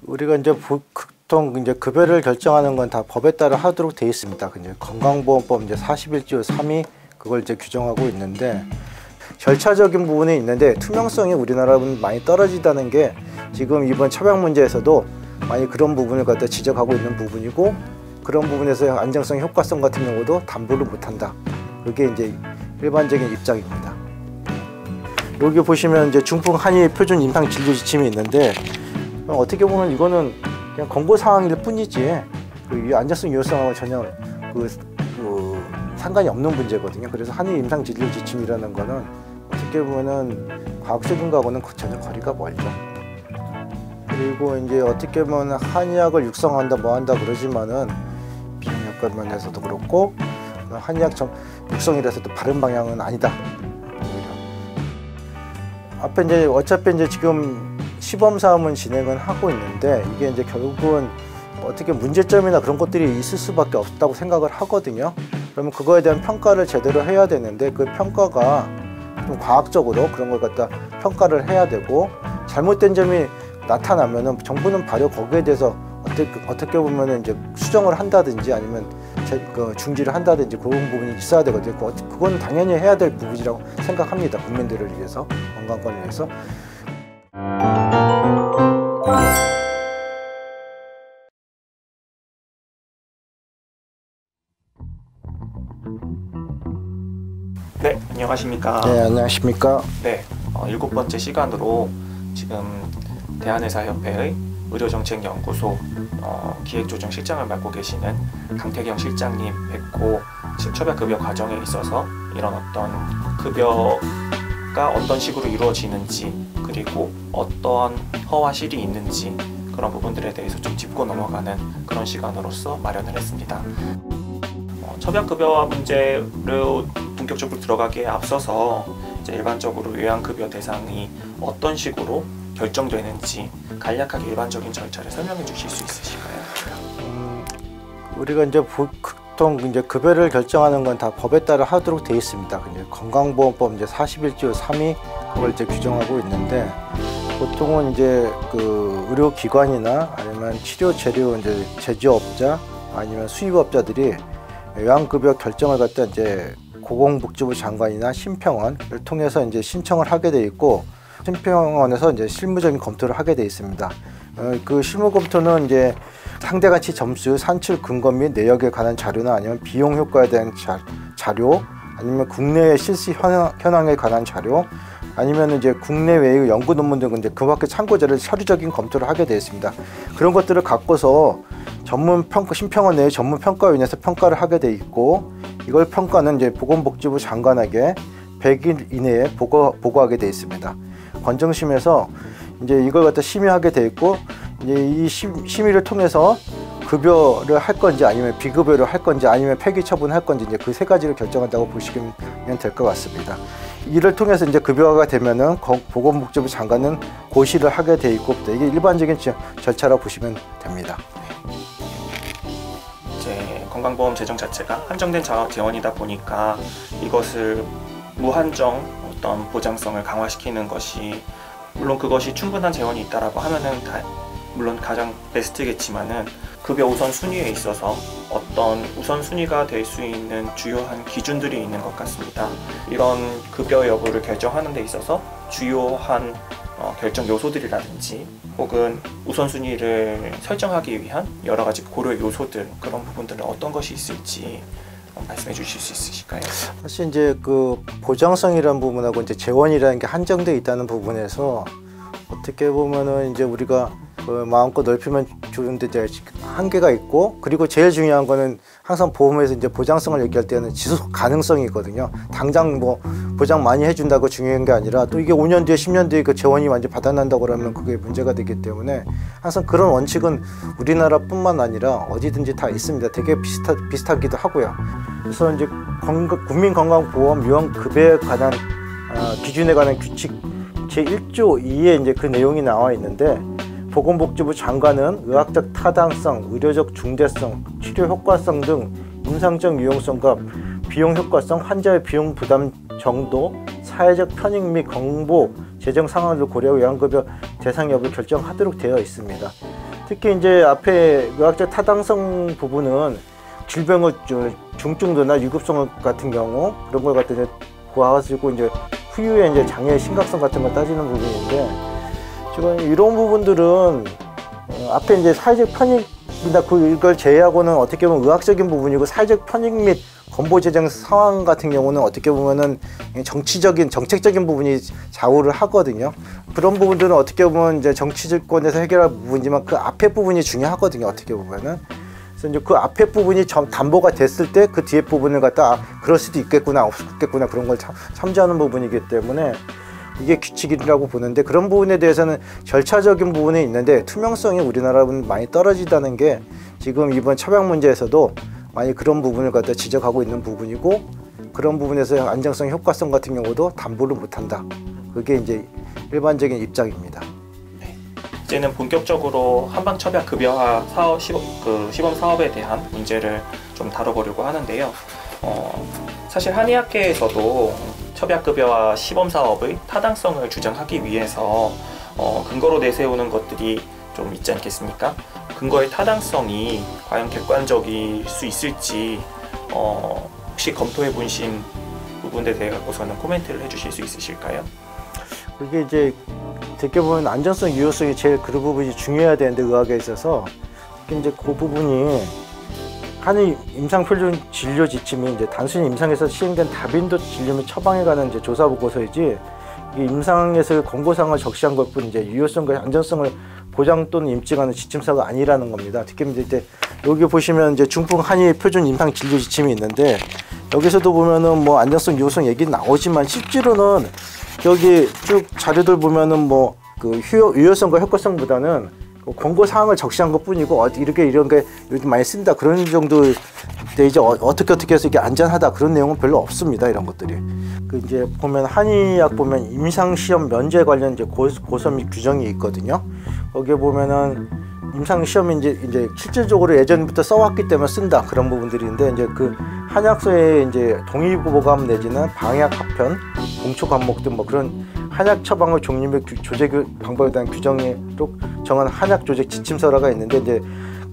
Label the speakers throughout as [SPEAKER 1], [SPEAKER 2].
[SPEAKER 1] 우리가 이제 보통 이제 급여를 결정하는 건 다 법에 따라 하도록 되어 있습니다. 이제 건강보험법 이제 41조 3이 그걸 이제 규정하고 있는데, 절차적인 부분이 있는데 투명성이 우리나라는 많이 떨어지다는 게 지금 이번 처방 문제에서도 많이 그런 부분을 갖다 지적하고 있는 부분이고, 그런 부분에서 안정성, 효과성 같은 경우도 담보를 못한다. 그게 이제 일반적인 입장입니다. 여기 보시면 이제 중풍 한의 표준 임상 진료 지침이 있는데, 어떻게 보면 이거는 그냥 권고 사항일 뿐이지 이 안정성, 유효성하고 전혀 상관이 없는 문제거든요. 그래서 한의 임상 진료 지침이라는 거는 어떻게 보면은 과학적인 거하고는 전혀 거리가 멀죠. 그리고 이제 어떻게 보면 한의학을 육성한다 뭐 한다 그러지만은 비용 효과 면에서도 그렇고 한의학 육성이라서도 바른 방향은 아니다. 앞에 이제 어차피 이제 지금 시범 사업은 진행은 하고 있는데, 이게 이제 결국은 어떻게 문제점이나 그런 것들이 있을 수밖에 없다고 생각을 하거든요. 그러면 그거에 대한 평가를 제대로 해야 되는데, 그 평가가 좀 과학적으로 그런 걸 갖다 평가를 해야 되고, 잘못된 점이 나타나면은 정부는 바로 거기에 대해서 어떻게 보면은 이제 수정을 한다든지 아니면 중지를 한다든지 그런 부분이 있어야 되거든요. 그건 당연히 해야 될 부분이라고 생각합니다. 국민들을 위해서, 건강권을 위해서.
[SPEAKER 2] 네, 안녕하십니까.
[SPEAKER 1] 네, 안녕하십니까.
[SPEAKER 2] 네, 7번째 시간으로 지금 대한의사협회의 의료정책연구소 기획조정실장을 맡고 계시는 강태경 실장님 뵙고, 지금 처방급여 과정에 있어서 이런 어떤 급여가 어떤 식으로 이루어지는지, 그리고 어떠한 허와 실이 있는지 그런 부분들에 대해서 좀 짚고 넘어가는 그런 시간으로서 마련을 했습니다. 처방급여와 문제를 본격적으로 들어가기에 앞서서 이제 일반적으로 요양급여 대상이 어떤 식으로 결정되는지 간략하게 일반적인 절차를 설명해 주실 수 있으실까요?
[SPEAKER 1] 우리가 이제 보통 이제 급여를 결정하는 건 다 법에 따라 하도록 되어 있습니다. 이제 건강보험법 이제 41조 3이 그걸 이제 규정하고 있는데, 보통은 이제 그 의료기관이나 아니면 치료 재료 이제 제조업자 아니면 수입업자들이 요양급여 결정을 갖다 이제 고용복지부 장관이나 심평원을 통해서 이제 신청을 하게 돼 있고, 심평원에서 이제 실무적인 검토를 하게 돼 있습니다. 그 실무 검토는 이제 상대가치 점수, 산출 근거 및 내역에 관한 자료나 아니면 비용 효과에 대한 자료, 아니면 국내의 실시 현황에 관한 자료, 아니면 이제 국내외의 연구 논문 등 이제 그 밖에 참고 자료를 서류적인 검토를 하게 되어 있습니다. 그런 것들을 갖고서 전문 평가, 심평원 내의 전문 평가위원회에서 평가를 하게 돼 있고, 이걸 평가는 이제 보건복지부 장관에게 100일 이내에 보고하게 돼 있습니다. 권정심에서 이제 이걸 갖다 심의하게 돼 있고, 이제 이 심의를 통해서 급여를 할 건지 아니면 비급여를 할 건지 아니면 폐기 처분할 건지 이제 그 세 가지를 결정한다고 보시면 될 것 같습니다. 이를 통해서 이제 급여가 되면은 보건복지부 장관은 고시를 하게 돼 있고, 이게 일반적인 절차라고 보시면 됩니다.
[SPEAKER 2] 이제 건강보험 재정 자체가 한정된 재원이다 보니까 이것을 무한정 어떤 보장성을 강화시키는 것이, 물론 그것이 충분한 재원이 있다라고 하면은 물론 가장 베스트겠지만은, 급여 우선순위에 있어서 어떤 우선순위가 될 수 있는 주요한 기준들이 있는 것 같습니다. 이런 급여 여부를 결정하는 데 있어서 주요한 결정 요소들이라든지 혹은 우선순위를 설정하기 위한 여러 가지 고려 요소들, 그런 부분들은 어떤 것이 있을지 말씀해 주실 수 있으실까요?
[SPEAKER 1] 사실 이제 그 보장성이라는 부분하고 이제 재원이라는 게 한정되어 있다는 부분에서 어떻게 보면은 이제 우리가 마음껏 넓히면 좋은데 이제 한계가 있고, 그리고 제일 중요한 거는 항상 보험에서 이제 보장성을 얘기할 때는 지속 가능성이 있거든요. 당장 뭐 보장 많이 해준다고 중요한 게 아니라, 또 이게 5년 뒤에 10년 뒤에 그 재원이 완전 바닥난다고 그러면 그게 문제가 되기 때문에 항상 그런 원칙은 우리나라뿐만 아니라 어디든지 다 있습니다. 되게 비슷하기도 하고요. 그래서 이제 국민건강보험 요양급여에 관한 기준에 관한 규칙 제1조 2에 이제 그 내용이 나와 있는데, 보건복지부 장관은 의학적 타당성, 의료적 중대성, 치료 효과성 등 임상적 유용성과 비용 효과성, 환자의 비용 부담 정도, 사회적 편익 및 공보, 재정 상황을 고려하고 요양급여 대상 여부를 결정하도록 되어 있습니다. 특히 이제 앞에 의학적 타당성 부분은 질병의 중증도나 유급성 같은 경우 그런 걸 갖다 이제 보아가지고 이제 후유의 이제 장애의 심각성 같은 걸 따지는 부분인데, 지금 이런 부분들은 앞에 이제 사회적 편익이나 그걸 제외하고는 어떻게 보면 의학적인 부분이고, 사회적 편익 및 건보 재정 상황 같은 경우는 어떻게 보면은 정치적인 정책적인 부분이 좌우를 하거든요. 그런 부분들은 어떻게 보면 이제 정치권에서 해결할 부분이지만 그 앞에 부분이 중요하거든요. 어떻게 보면은. 그래서 이제 그 앞에 부분이 담보가 됐을 때 그 뒤에 부분을 갖다 그럴 수도 있겠구나 없겠구나 그런 걸 참조하는 부분이기 때문에 이게 규칙이라고 보는데, 그런 부분에 대해서는 절차적인 부분이 있는데 투명성이 우리나라는 많이 떨어지다는 게 지금 이번 처방 문제에서도 많이 그런 부분을 갖다 지적하고 있는 부분이고, 그런 부분에서 안정성, 효과성 같은 경우도 담보를 못한다. 그게 이제 일반적인 입장입니다.
[SPEAKER 2] 네. 이제는 본격적으로 한방첩약급여화 시범 사업에 대한 문제를 좀 다뤄보려고 하는데요. 사실 한의학계에서도 첩약급여화 시범 사업의 타당성을 주장하기 위해서 근거로 내세우는 것들이 좀 있지 않겠습니까? 근거의 타당성이 과연 객관적일 수 있을지 혹시 검토해 보신 부분에 대해 갖고서는 코멘트를 해주실 수 있으실까요?
[SPEAKER 1] 그게 이제 어떻게 보면 안전성, 유효성이 제일 그 부분이 중요해야 되는데, 의학에 있어서 이제 그 부분이 한의 임상표준 진료 지침이 이제 단순히 임상에서 시행된 다빈도 진료 및 처방에 관한 이제 조사 보고서이지, 이게 임상에서 권고사항을 적시한 것뿐 이제 유효성과 안전성을 보장 또는 임증하는 지침서가 아니라는 겁니다. 특히 이제 여기 보시면 이제 중풍 한의 표준 임상 진료 지침이 있는데, 여기서도 보면은 뭐 안전성, 유효성 얘기 나오지만 실제로는 여기 쭉 자료들 보면은 뭐 그 유효성과 효과성보다는 권고 사항을 적시한 것뿐이고, 이렇게 이런 게 요즘 많이 쓴다 그런 정도 때 이제 어떻게 해서 이게 안전하다 그런 내용은 별로 없습니다. 이런 것들이. 그 이제 보면 한의학 보면 임상 시험 면제 관련 이제 고서 및 규정이 있거든요. 거기에 보면은 임상 시험이 이제 실질적으로 예전부터 써왔기 때문에 쓴다 그런 부분들인데, 이제 그 한약서에 이제 동의보감 내지는 방약 합편, 공초 과목 등 뭐 그런 한약 처방의 종류 및 조제 방법에 대한 규정으로 정한 한약 조제 지침서라가 있는데, 이제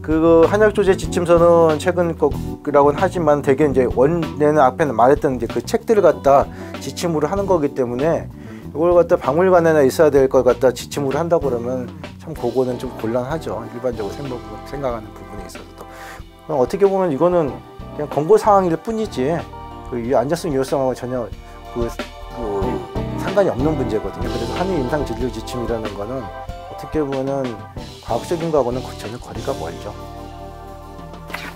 [SPEAKER 1] 그 한약 조제 지침서는 최근 거라고는 하지만 되게 이제 원래는 앞에 말했던 이제 그 책들을 갖다 지침으로 하는 거기 때문에, 이걸 갖다 박물관에나 있어야 될 걸 갖다 지침으로 한다고 그러면 참 그거는 좀 곤란하죠. 일반적으로 생각하는 부분에 있어서도. 어떻게 보면 이거는 그냥 권고 사항일 뿐이지 그 안전성, 유효성하고 전혀 그 상관이 없는 문제거든요. 그래서 한의 임상 진료 지침이라는 거는 어떻게 보면은 과학적인 거하고는 전혀 거리가 멀죠.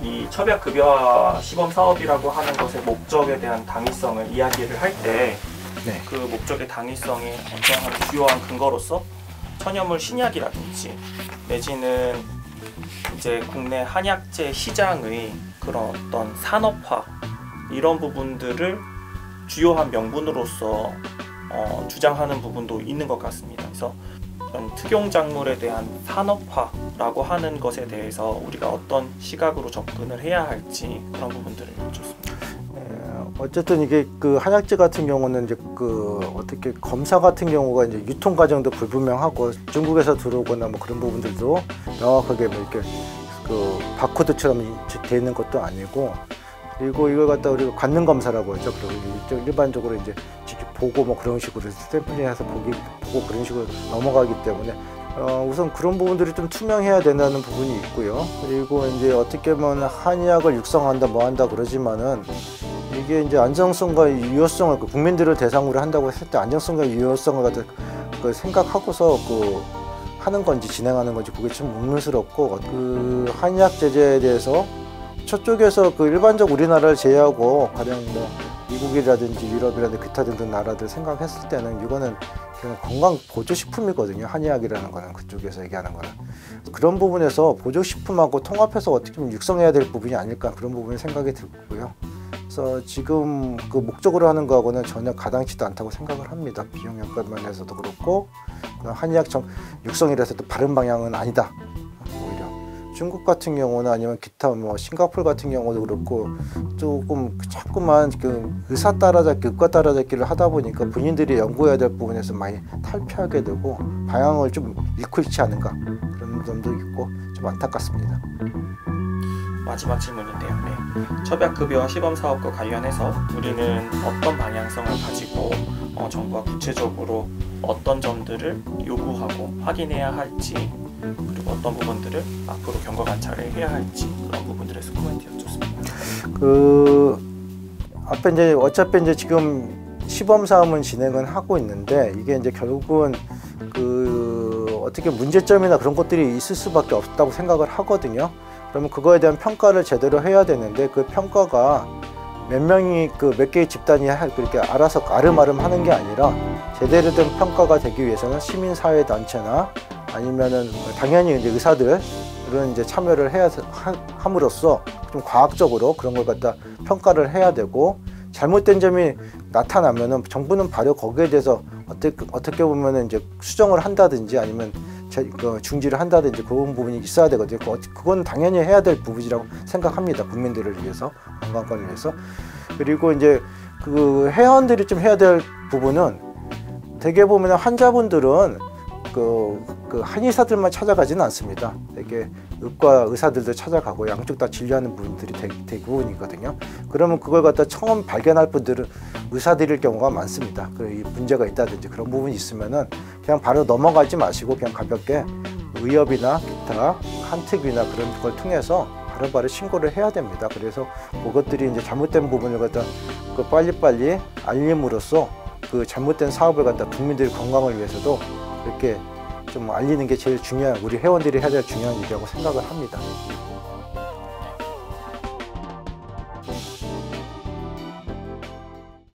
[SPEAKER 2] 이 첩약급여화 시범 사업이라고 하는 것의 목적에 대한 당위성을 이야기를 할 때 그 목적의 당위성의 어떠한 주요한 근거로서 천연물 신약이라든지 내지는 이제 국내 한약재 시장의 그런 어떤 산업화 이런 부분들을 주요한 명분으로서 주장하는 부분도 있는 것 같습니다. 그래서 이런 특용작물에 대한 산업화라고 하는 것에 대해서 우리가 어떤 시각으로 접근을 해야 할지 그런 부분들을 여쭙습니다.
[SPEAKER 1] 어쨌든 이게 그 한약재 같은 경우는 이제 그 어떻게 검사 같은 경우가 이제 유통 과정도 불분명하고 중국에서 들어오거나 뭐 그런 부분들도 명확하게 뭐 이렇게 그 바코드처럼 돼 있는 것도 아니고, 그리고 이걸 갖다 우리가 관능 검사라고 하죠. 그리고 일반적으로 이제 직접 보고 뭐 그런 식으로 샘플링해서 보고 그런 식으로 넘어가기 때문에 우선 그런 부분들이 좀 투명해야 된다는 부분이 있고요. 그리고 이제 어떻게 보면 한의학을 육성한다 뭐 한다 그러지만은 이게 이제 안정성과 유효성을 국민들을 대상으로 한다고 했을 때 안정성과 유효성을 갖다 생각하고서 하는 건지 진행하는 건지 그게 좀 의문스럽고, 그 한의학 제재에 대해서 저쪽에서 그 일반적 우리나라를 제외하고 가령 뭐 미국이라든지 유럽이라든지 기타 등등 나라들 생각했을 때는 이거는 그냥 건강 보조식품이거든요. 한의학이라는 거는 그쪽에서 얘기하는 거는 그런 부분에서 보조식품하고 통합해서 어떻게 보면 육성해야 될 부분이 아닐까 그런 부분이 생각이 들고요. 그래서 지금 그 목적으로 하는 거하고는 전혀 가당치도 않다고 생각을 합니다. 비용 효과면에서도 그렇고 한의학 육성이라서 또 바른 방향은 아니다. 오히려 중국 같은 경우나 아니면 기타 뭐 싱가포르 같은 경우도 그렇고 조금 자꾸만 그 의사 따라잡기, 의과 따라잡기를 하다 보니까 본인들이 연구해야 될 부분에서 많이 탈피하게 되고 방향을 좀 잃고 있지 않은가 그런 점도 있고 좀 안타깝습니다.
[SPEAKER 2] 마지막 질문인데요. 네. 협약급여 시범사업과 관련해서 우리는 어떤 방향성을 가지고 정부가 구체적으로 어떤 점들을 요구하고 확인해야 할지, 그리고 어떤 부분들을 앞으로 경과 관찰을 해야 할지, 그런 부분들에서 코멘트 여쭙습니다.
[SPEAKER 1] 앞에 이제 어차피 이제 지금 시범 사업은 진행은 하고 있는데 이게 이제 결국은 어떻게 문제점이나 그런 것들이 있을 수밖에 없다고 생각을 하거든요. 그러면 그거에 대한 평가를 제대로 해야 되는데 그 평가가 몇 명이 몇 개의 집단이 그렇게 알아서 아름아름 하는 게 아니라 제대로 된 평가가 되기 위해서는 시민사회 단체나 아니면은 당연히 이제 의사들은 이제 참여를 해야 함으로써 좀 과학적으로 그런 걸 갖다 평가를 해야 되고, 잘못된 점이 나타나면은 정부는 바로 거기에 대해서 어떻게 보면은 이제 수정을 한다든지 아니면 중지를 한다든지 그런 부분이 있어야 되거든요. 그건 당연히 해야 될 부분이라고 생각합니다. 국민들을 위해서, 건강권을 위해서. 그리고 이제 그 회원들이 좀 해야 될 부분은, 대개 보면 환자분들은 한의사들만 찾아가지는 않습니다. 되게 의과 의사들도 찾아가고 양쪽 다 진료하는 분들이 대부분이거든요. 그러면 그걸 갖다 처음 발견할 분들은 의사들일 경우가 많습니다. 이 문제가 있다든지 그런 부분이 있으면은 그냥 바로 넘어가지 마시고 그냥 가볍게 의협이나 기타 한특위나 그런 걸 통해서 바로바로 신고를 해야 됩니다. 그래서 그것들이 이제 잘못된 부분을 갖다 빨리빨리 알림으로써 그 잘못된 사업을 갖다 국민들의 건강을 위해서도 이렇게 좀 알리는 게 제일 중요한, 우리 회원들이 해야 될 중요한 일이라고 생각을 합니다.